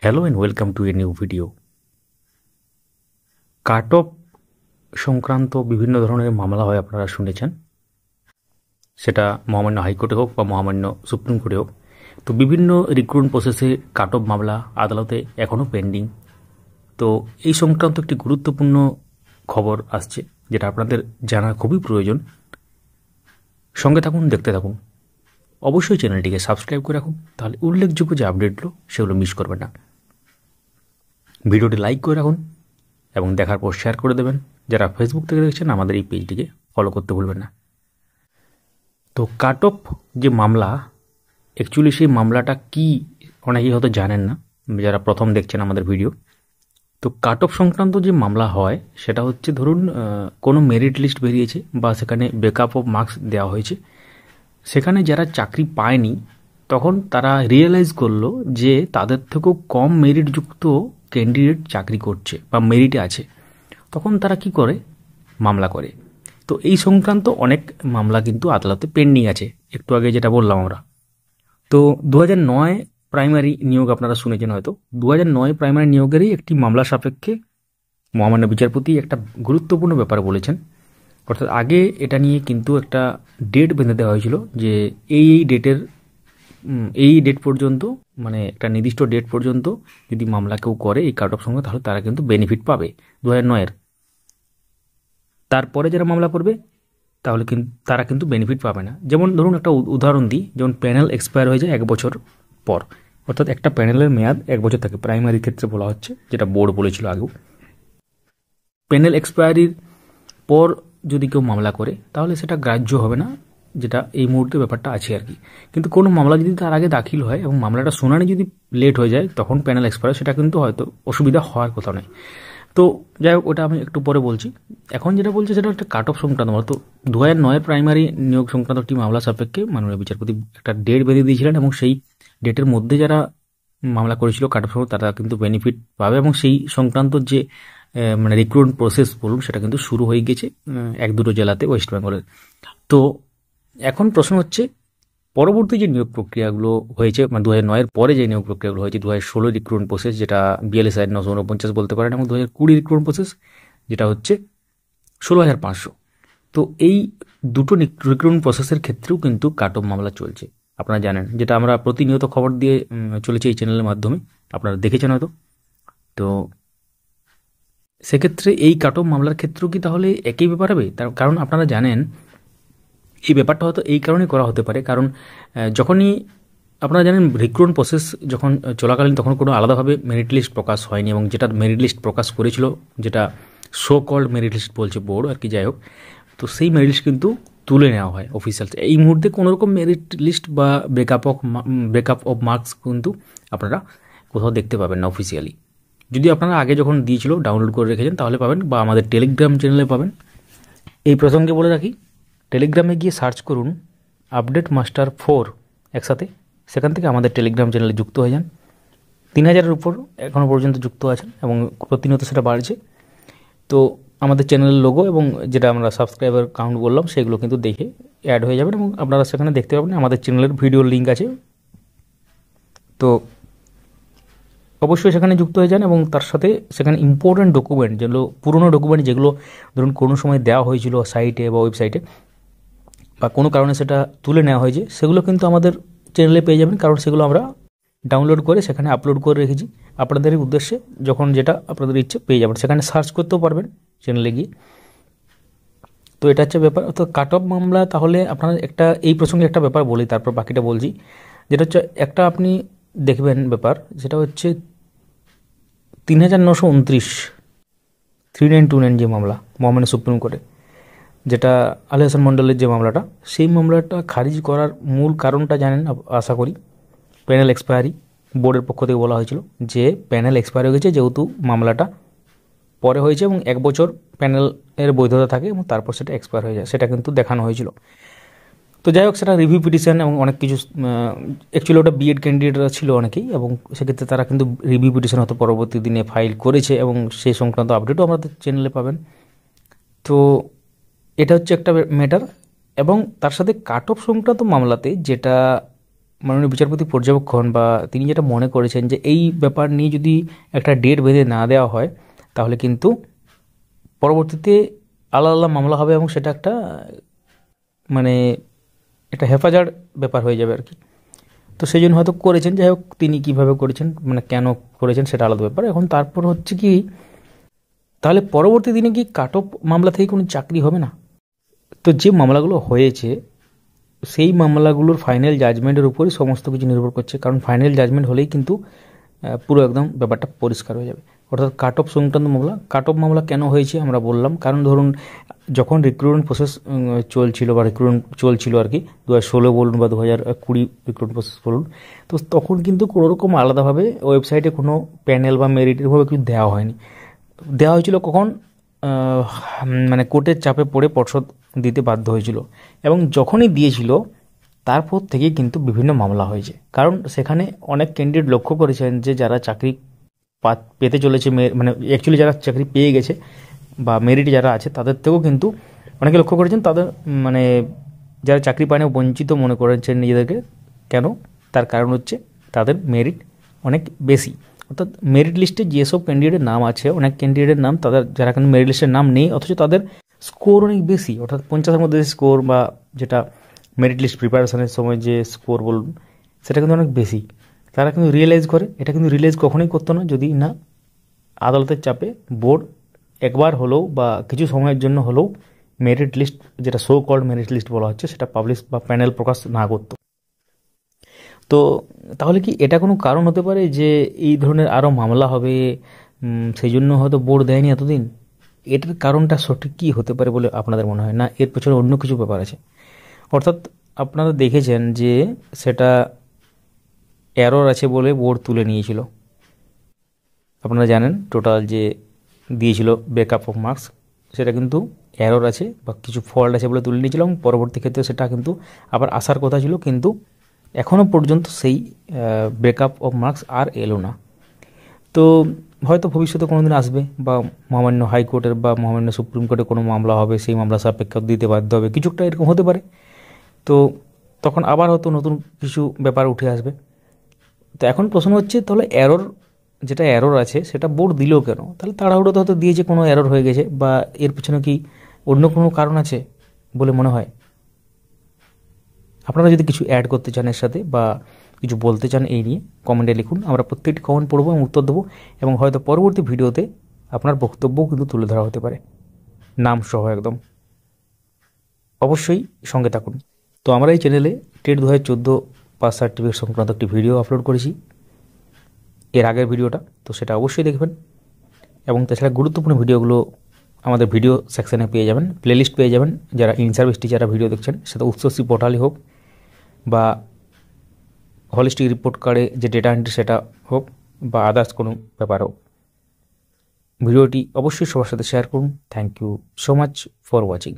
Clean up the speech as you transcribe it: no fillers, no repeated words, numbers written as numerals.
Hello and welcome to a new video. Cut off সংক্রান্ত বিভিন্ন ধরনের মামলা হয় আপনারা শুনেছেন, সেটা মহামান্য হাইকোর্টে হোক বা মহামান্য সুপ্রিম কোর্টে হোক। তো বিভিন্ন রিক্রুটমেন্ট প্রসেসে কাট অফ মামলা আদালতে এখনও পেন্ডিং। তো এই সংক্রান্ত একটি গুরুত্বপূর্ণ খবর আসছে, যেটা আপনাদের জানা খুবই প্রয়োজন। সঙ্গে থাকুন, দেখতে থাকুন। অবশ্যই চ্যানেলটিকে সাবস্ক্রাইব করে রাখুন, তাহলে উল্লেখযোগ্য যে আপডেটগুলো সেগুলো মিস করবেন না। ভিডিওটি লাইক করে রাখুন এবং দেখার পর শেয়ার করে দেবেন। যারা ফেসবুক থেকে দেখছেন আমাদের এই পেজটিকে ফলো করতে ভুলবেন না। তো কাট অফ যে মামলা, অ্যাকচুয়ালি সেই মামলাটা কি অনেকেই হয়তো জানেন না, যারা প্রথম দেখছেন আমাদের ভিডিও। তো কাট অফ সংক্রান্ত যে মামলা হয় সেটা হচ্ছে, ধরুন কোনো মেরিট লিস্ট বেরিয়েছে বা সেখানে ব্রেকআপ অফ মার্কস দেওয়া হয়েছে, সেখানে যারা চাকরি পায়নি তখন তারা রিয়েলাইজ করলো যে তাদের থেকেও কম মেরিটযুক্ত ক্যান্ডিডেট চাকরি করছে বা মেরিটে আছে, তখন তারা কি করে, মামলা করে। তো এই সংক্রান্ত অনেক মামলা কিন্তু আদালতে পেন্ডিং আছে, একটু আগে যেটা বললাম আমরা। তো 2009 প্রাইমারি নিয়োগ আপনারা শুনেছেন হয়তো। 2009 প্রাইমারি নিয়োগেরই একটি মামলা সাপেক্ষে মহামান্য বিচারপতি একটা গুরুত্বপূর্ণ ব্যাপার বলেছেন। অর্থাৎ আগে এটা নিয়ে কিন্তু একটা ডেট বেঁধে দেওয়া হয়েছিল যে এই ডেট পর্যন্ত, মানে একটা নির্দিষ্ট ডেট পর্যন্ত যদি মামলা কেউ করে এই কাট অফ সঙ্গে, তাহলে তারা কিন্তু বেনিফিট পাবে 2009-এর। তারপরে যারা মামলা করবে তাহলে কিন্তু তারা কিন্তু বেনিফিট পাবে না। যেমন ধরুন একটা উদাহরণ দিই, যেমন প্যানেল এক্সপায়ার হয়ে যায় 1 বছর পর, অর্থাৎ একটা প্যানেলের মেয়াদ 1 বছর থাকে, প্রাইমারি ক্ষেত্রে বলা হচ্ছে, যেটা বোর্ড বলেছিল আগেও। প্যানেল এক্সপায়ারির পর যদি কেউ মামলা করে তাহলে সেটা গ্রাহ্য হবে না, যেটা এই মুহূর্তে ব্যাপারটা আছে আর কি। কিন্তু কোনো মামলা যদি তার আগে দাখিল হয় এবং মামলাটা শুনানি যদি লেট হয়ে যায়, তখন প্যানেল এক্সপায়ার, সেটা কিন্তু হয়তো অসুবিধা হওয়ার কথা নয়। তো যাই হোক, ওটা আমি একটু পরে বলছি। এখন যেটা বলছি সেটা একটা কাট অফ সংক্রান্ত মামলা। তো 2009 প্রাইমারি নিয়োগ সংক্রান্ত একটি মামলা সাপেক্ষে মাননীয় বিচারপতি একটা ডেট বেঁধে দিয়েছিলেন, এবং সেই ডেটের মধ্যে যারা মামলা করেছিল কাট অফ, তারা কিন্তু বেনিফিট পাবে, এবং সেই সংক্রান্ত যে মানে রিক্রুটমেন্ট প্রসেস বলুন, সেটা কিন্তু শুরু হয়ে গেছে 1-2 জেলাতে ওয়েস্ট বেঙ্গলের। তো এখন প্রশ্ন হচ্ছে, পরবর্তী যে নিয়োগ প্রক্রিয়াগুলো হয়েছে, মানে 2009-এর পরে যে নিয়োগ প্রক্রিয়াগুলো হয়েছে, 2016 রিক্রুটমেন্ট প্রসেস, যেটা 42,949 বলতে পারেন, এবং 2020 রিক্রুটমেন্ট প্রসেস, যেটা হচ্ছে 16,500। তো এই দুটো রিক্রুটমেন্ট প্রসেসের ক্ষেত্রেও কিন্তু কাট অফ মামলা চলছে, আপনারা জানেন, যেটা আমরা প্রতিনিয়ত খবর দিয়ে চলেছি এই চ্যানেলের মাধ্যমে, আপনারা দেখেছেন হয়তো। তো সেক্ষেত্রে এই কাট অফ মামলার ক্ষেত্রেও কি তাহলে একই ব্যাপার হবে? তার কারণ আপনারা জানেন এই ব্যাপারটা হয়তো এই কারণেই করা হতে পারে, কারণ যখনই আপনারা জানেন রিক্রুটমেন্ট প্রসেস যখন চলাকালীন, তখন কোনো আলাদাভাবে মেরিট লিস্ট প্রকাশ হয়নি, এবং যেটা মেরিট লিস্ট প্রকাশ করেছিল, যেটা শো কল্ড মেরিট লিস্ট বলছে বোর্ড আর কি, যাই হোক, তো সেই মেরিট লিস্ট কিন্তু তুলে নেওয়া হয় অফিসিয়াল। এই মুহূর্তে কোনোরকম মেরিট লিস্ট বা ব্রেকআপ অফ মার্কস কিন্তু আপনারা কোথাও দেখতে পাবেন না অফিসিয়ালি। যদি আপনারা আগে যখন দিয়েছিল ডাউনলোড করে রেখেছেন তাহলে পাবেন, বা আমাদের টেলিগ্রাম চ্যানেলে পাবেন। এই প্রসঙ্গে বলে রাখি, টেলিগ্রামে গিয়ে সার্চ করুন আপডেট মাস্টার 4 একসাথে, সেখান থেকে আমাদের টেলিগ্রাম চ্যানেলে যুক্ত হয়ে যান। 3000-এর উপর এখনও পর্যন্ত যুক্ত আছেন, এবং প্রতিনিয়ত সেটা বাড়ছে। তো আমাদের চ্যানেলের লোগো এবং যেটা আমরা সাবস্ক্রাইবার কাউন্ট বললাম, সেগুলো কিন্তু দেখে অ্যাড হয়ে যাবেন, এবং আপনারা সেখানে দেখতে পাবেন আমাদের চ্যানেলের ভিডিওর লিঙ্ক আছে। তো অবশ্যই সেখানে যুক্ত হয়ে যান, এবং তার সাথে সেখানে ইম্পর্টেন্ট ডকুমেন্ট, যেগুলো পুরনো ডকুমেন্ট, যেগুলো ধরুন কোনো সময় দেওয়া হয়েছিল সাইটে বা ওয়েবসাইটে, বা কোনো কারণে সেটা তুলে নেওয়া হয়েছে, সেগুলো কিন্তু আমাদের চ্যানেলে পেয়ে যাবেন, কারণ সেগুলো আমরা ডাউনলোড করে সেখানে আপলোড করে রেখেছি আপনাদের উদ্দেশ্যে। যখন যেটা আপনাদের ইচ্ছে পেয়ে যাবেন, সেখানে সার্চ করতেও পারবেন চ্যানেলে গিয়ে। তো এটা হচ্ছে ব্যাপার। তো কাট অফ মামলা, তাহলে আপনার একটা এই প্রসঙ্গে একটা ব্যাপার বলি, তারপর বাকিটা বলছি। যেটা হচ্ছে একটা আপনি দেখবেন ব্যাপার, যেটা হচ্ছে 3,929 3929 যে মামলা মহামান্য সুপ্রিম কোর্টে, যেটা আলী হাসান মণ্ডলের যে মামলাটা, সেই মামলাটা খারিজ করার মূল কারণটা জানেন আশা করি। প্যানেল এক্সপায়ারি, বোর্ডের পক্ষ থেকে বলা হয়েছিল যে প্যানেল এক্সপায়ার হয়ে গেছে, যেহেতু মামলাটা পরে হয়েছে এবং 1 বছর প্যানেলের বৈধতা থাকে, এবং তারপর সেটা এক্সপায়ার হয়ে যায়, সেটা কিন্তু দেখানো হয়েছিল। তো যাই হোক, সেটা রিভিউ পিটিশন এবং অনেক কিছু, অ্যাকচুয়ালি ওটা বিএড ক্যান্ডিডেটরা ছিল অনেকেই, এবং সেক্ষেত্রে তারা কিন্তু রিভিউ পিটিশন হয়তো পরবর্তী দিনে ফাইল করেছে, এবং সেই সংক্রান্ত আপডেটও আমাদের চ্যানেলে পাবেন। তো এটা হচ্ছে একটা ম্যাটার। এবং তার সাথে কাট অফ সংক্রান্ত মামলাতে যেটা মাননীয় বিচারপতি পর্যবেক্ষণ বা তিনি যেটা মনে করেছেন যে এই ব্যাপার নিয়ে যদি একটা ডেট বেঁধে না দেওয়া হয় তাহলে কিন্তু পরবর্তীতে আলাদা আলাদা মামলা হবে এবং সেটা একটা মানে একটা হেফাজত ব্যাপার হয়ে যাবে আর কি। তো সেই জন্য হয়তো করেছেন, যাই হোক তিনি কীভাবে করেছেন মানে কেন করেছেন সেটা আলাদা ব্যাপার। এখন তারপর হচ্ছে কি, তাহলে পরবর্তী দিনে কি কাট অফ মামলা থেকে কোনো চাকরি হবে না? তো যে মামলাগুলো হয়েছে সেই মামলাগুলোর ফাইনাল জাজমেন্টের উপরই সমস্ত কিছু নির্ভর করছে, কারণ ফাইনাল জাজমেন্ট হলেই কিন্তু পুরো একদম ব্যাপারটা পরিষ্কার হয়ে যাবে। অর্থাৎ কাট অফ সংক্রান্ত মামলা, কাট অফ মামলা কেন হয়েছে আমরা বললাম, কারণ ধরুন যখন রিক্রুটমেন্ট প্রসেস চলছিল বা রিক্রুটমেন্ট চলছিল আর কি, 2016 বলুন বা 2020 রিক্রুটমেন্ট প্রসেস বলুন, তো তখন কিন্তু কোনোরকম আলাদাভাবে ওয়েবসাইটে কোনো প্যানেল বা মেরিটেরভাবে কিছু দেওয়া হয়নি। দেওয়া হয়েছিল কখন, মানে কোর্টের চাপে পড়ে পর্ষদ দিতে বাধ্য হয়েছিল, এবং যখনই দিয়েছিল তারপর থেকেই কিন্তু বিভিন্ন মামলা হয়েছে। কারণ সেখানে অনেক ক্যান্ডিডেট লক্ষ্য করেছেন যে যারা চাকরি পেতে চলেছে, মানে অ্যাকচুয়ালি যারা চাকরি পেয়ে গেছে বা মেরিটে যারা আছে তাদের থেকেও কিন্তু অনেকে লক্ষ্য করেছেন তাদের মানে যারা চাকরি পায় না বঞ্চিত মনে করেছেন নিজেদেরকে। কেন? তার কারণ হচ্ছে তাদের মেরিট অনেক বেশি। অর্থাৎ মেরিট লিস্টে যেসব ক্যান্ডিডেটের নাম আছে, অনেক ক্যান্ডিডেটের নাম তাদের যারা কিন্তু মেরিট লিস্টের নাম নেই অথচ তাদের স্কোর অনেক বেশি, অর্থাৎ 50-এর মধ্যে স্কোর বা যেটা মেরিট লিস্ট প্রিপারেশনের সময় যে স্কোর বলুন সেটা কিন্তু অনেক বেশি। তারা কিন্তু রিয়েলাইজ করে, এটা কিন্তু রিয়েলাইজ কখনোই করতো না যদি না আদালতের চাপে বোর্ড একবার হলেও বা কিছু সময়ের জন্য হলেও মেরিট লিস্ট, যেটা সো কল্ড মেরিট লিস্ট বলা হচ্ছে, সেটা পাবলিশ বা প্যানেল প্রকাশ না করতো। তো তাহলে কি এটা কোনো কারণ হতে পারে যে এই ধরনের আরও মামলা হবে, সেই জন্য হয়তো বোর্ড দেয়নি এতদিন? এটার কারণটা সঠিক কী হতে পারে বলে আপনাদের মনে হয়? না এর পেছনে অন্য কিছু ব্যাপার আছে? অর্থাৎ আপনারা দেখেছেন যে সেটা এরর আছে বলে বোর্ড তুলে নিয়েছিল। আপনারা জানেন টোটাল যে দিয়েছিল ব্রেকআপ অফ মার্কস, সেটা কিন্তু এরর আছে বা কিছু ফল্ট আছে বলে তুলে নিয়েছিল, এবং পরবর্তী ক্ষেত্রে সেটা কিন্তু আবার আসার কথা ছিল, কিন্তু এখনও পর্যন্ত সেই ব্রেকআপ অফ মার্কস আর এলো না। তো হয়তো ভবিষ্যতে কোনো দিন আসবে, বা মহামান্য হাইকোর্টের বা মহামান্য সুপ্রিম কোর্টে কোনো মামলা হবে, সেই মামলা সাপেক্ষে দিতে বাধ্য হবে, কিছুটা এরকম হতে পারে। তো তখন আবার হয়তো নতুন কিছু ব্যাপার উঠে আসবে। তো এখন প্রশ্ন হচ্ছে তাহলে এরর, যেটা এরর আছে সেটা বোর্ড দিল কেন? তাহলে তাড়াহুড়োতে হয়তো দিয়েছে, কোনো এরর হয়ে গেছে, বা এর পিছনে কি অন্য কোনো কারণ আছে বলে মনে হয়? আপনারা যদি কিছু অ্যাড করতে চান এর সাথে বা কিছু বলতে চান এই নিয়ে, কমেন্টে লিখুন। আমরা প্রত্যেকটি কমেন্ট পড়বো এবং উত্তর দেবো, এবং হয়তো পরবর্তী ভিডিওতে আপনার বক্তব্যও কিন্তু তুলে ধরা হতে পারে, নাম সহ একদম। অবশ্যই সঙ্গে থাকুন। তো আমরা এই চ্যানেলে টেট 2014 পাস সার্টিফিকেট সংক্রান্ত একটি ভিডিও আপলোড করেছি, এর আগের ভিডিওটা, তো সেটা অবশ্যই দেখবেন। এবং তাছাড়া গুরুত্বপূর্ণ ভিডিওগুলো আমাদের ভিডিও সেকশানে পেয়ে যাবেন, প্লেলিস্ট পেয়ে যাবেন। যারা ইন সার্ভিস টিচাররা ভিডিও দেখছেন, সেটা উৎসশ্রী পোর্টালে হোক বা হলিস্টিক রিপোর্ট কার্ডে যে ডেটা এন্ট্রি সেটা হোক বা আদার্স কোনো ব্যাপার হোক, ভিডিওটি অবশ্যই সবার সাথে শেয়ার করুন। Thank you so much for watching.